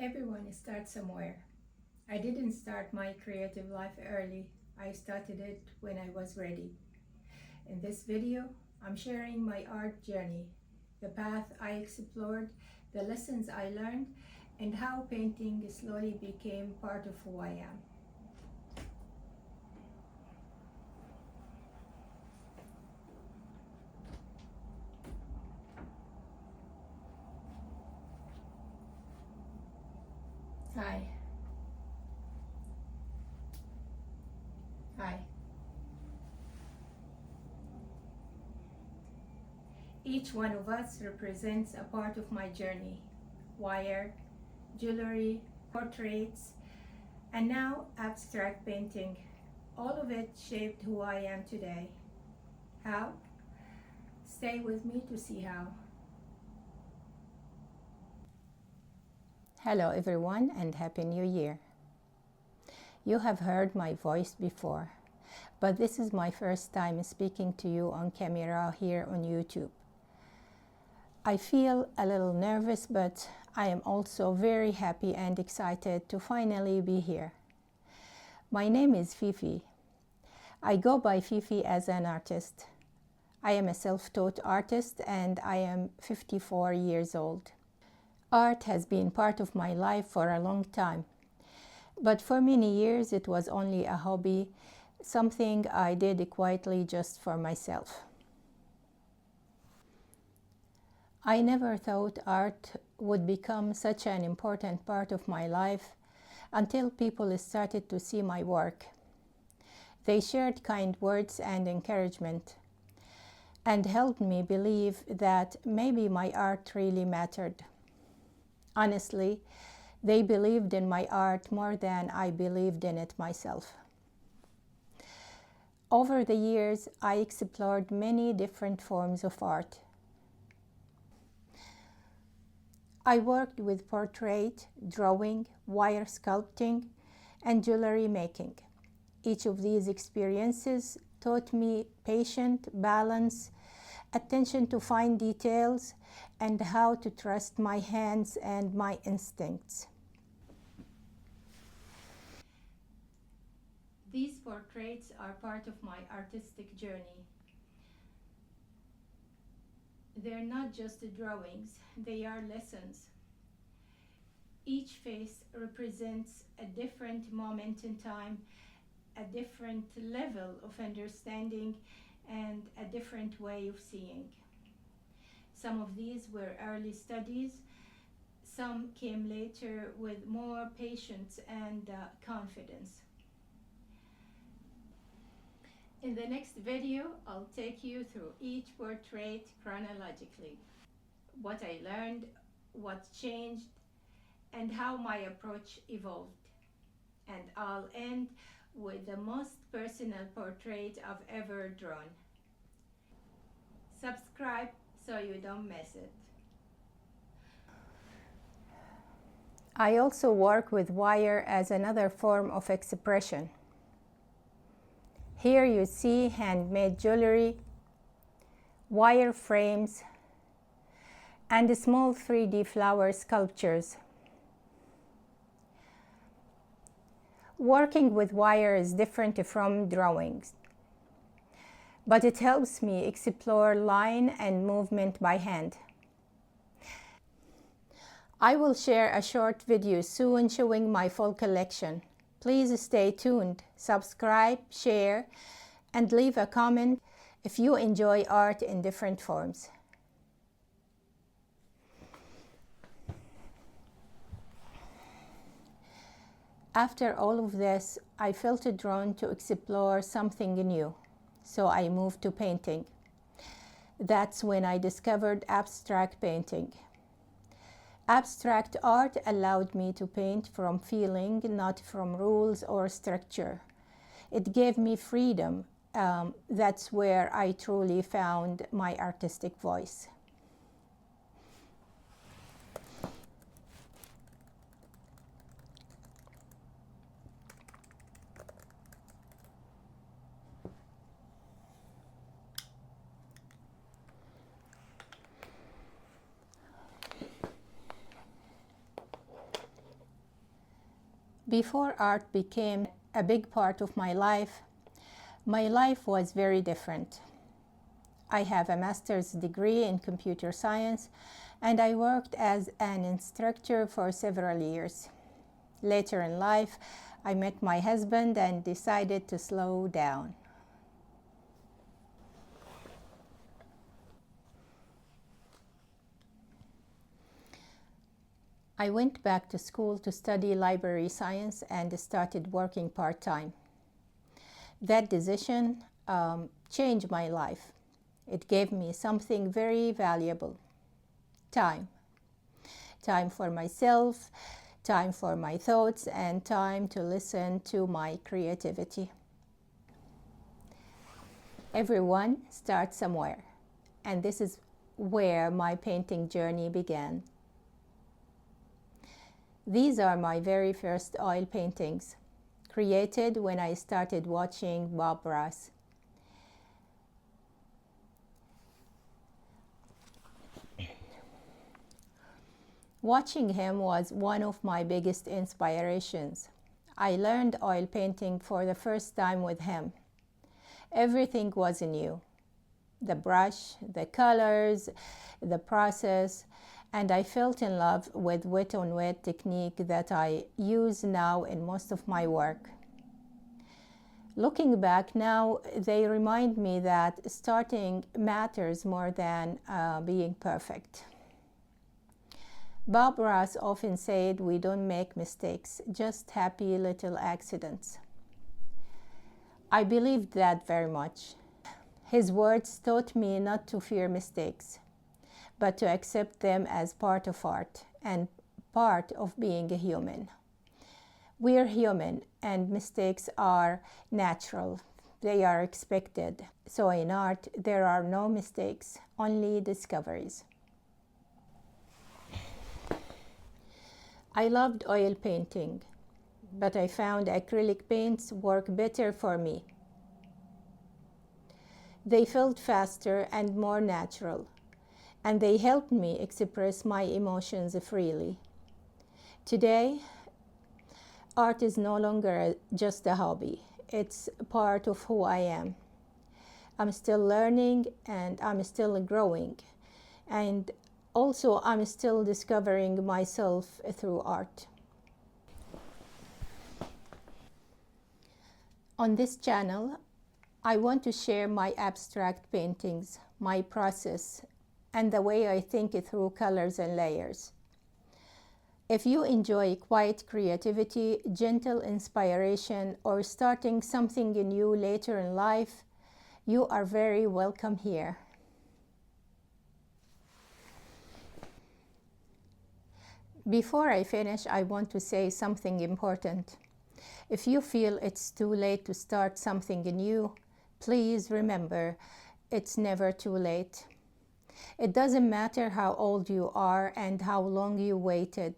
Everyone starts somewhere. I didn't start my creative life early. I started it when I was ready. In this video, I'm sharing my art journey, the path I explored, the lessons I learned, and how painting slowly became part of who I am. Hi. Hi. Each one of us represents a part of my journey. Wire, jewelry, portraits, and now abstract painting. All of it shaped who I am today. How? Stay with me to see how. Hello everyone and Happy New Year. You have heard my voice before, but this is my first time speaking to you on camera here on YouTube. I feel a little nervous, but I am also very happy and excited to finally be here. My name is Fifi. I go by Fifi as an artist. I am a self-taught artist and I am 54 years old. Art has been part of my life for a long time, but for many years it was only a hobby, something I did quietly just for myself. I never thought art would become such an important part of my life until people started to see my work. They shared kind words and encouragement and helped me believe that maybe my art really mattered. Honestly, they believed in my art more than I believed in it myself. Over the years, I explored many different forms of art. I worked with portrait, drawing, wire sculpting, and jewelry making. Each of these experiences taught me patience, balance, attention to fine details, and how to trust my hands and my instincts. These portraits are part of my artistic journey. They're not just drawings, they are lessons. Each face represents a different moment in time, a different level of understanding, and a different way of seeing. Some of these were early studies, some came later with more patience and confidence. In the next video, I'll take you through each portrait chronologically. What I learned, what changed, and how my approach evolved. And I'll end with the most personal portrait I've ever drawn. Subscribe so you don't miss it. I also work with wire as another form of expression. Here you see handmade jewelry, wire frames, and small 3D flower sculptures. Working with wire is different from drawings, but it helps me explore line and movement by hand. I will share a short video soon showing my full collection. Please stay tuned, subscribe, share, and leave a comment if you enjoy art in different forms. After all of this, I felt drawn to explore something new, so I moved to painting. That's when I discovered abstract painting. Abstract art allowed me to paint from feeling, not from rules or structure. It gave me freedom. That's where I truly found my artistic voice. Before art became a big part of my life was very different. I have a master's degree in computer science, and I worked as an instructor for several years. Later in life, I met my husband and decided to slow down. I went back to school to study library science and started working part-time. That decision changed my life. It gave me something very valuable: time. Time for myself, time for my thoughts, and time to listen to my creativity. Everyone starts somewhere, and this is where my painting journey began. These are my very first oil paintings, created when I started watching Bob Ross. Watching him was one of my biggest inspirations. I learned oil painting for the first time with him. Everything was new: the brush, the colors, the process, and I fell in love with wet-on-wet technique that I use now in most of my work. Looking back now, they remind me that starting matters more than being perfect. Bob Ross often said, "We don't make mistakes, just happy little accidents." I believed that very much. His words taught me not to fear mistakes, but to accept them as part of art and part of being a human. We are human, and mistakes are natural. They are expected. So in art, there are no mistakes, only discoveries. I loved oil painting, but I found acrylic paints work better for me. They felt faster and more natural, and they helped me express my emotions freely. Today, art is no longer just a hobby. It's part of who I am. I'm still learning, and I'm still growing, and also I'm still discovering myself through art. On this channel, I want to share my abstract paintings, my process, and the way I think through colors and layers. If you enjoy quiet creativity, gentle inspiration, or starting something new later in life, you are very welcome here. Before I finish, I want to say something important. If you feel it's too late to start something new, please remember, it's never too late. It doesn't matter how old you are and how long you waited.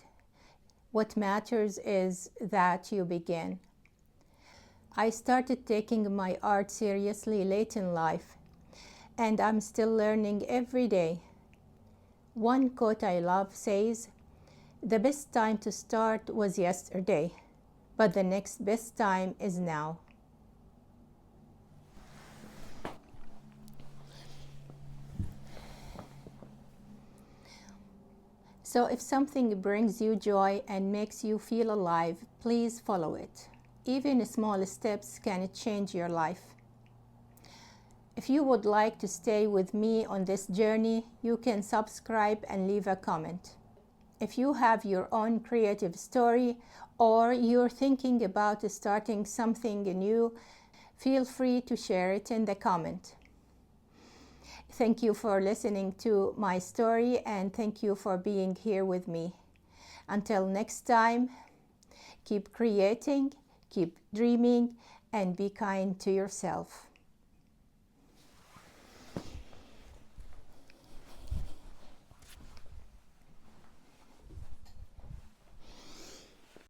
What matters is that you begin. I started taking my art seriously late in life, and I'm still learning every day. One quote I love says, "The best time to start was yesterday, but the next best time is now." So if something brings you joy and makes you feel alive, please follow it. Even small steps can change your life. If you would like to stay with me on this journey, you can subscribe and leave a comment. If you have your own creative story or you're thinking about starting something new, feel free to share it in the comment. Thank you for listening to my story, and thank you for being here with me. Until next time, keep creating, keep dreaming, and be kind to yourself.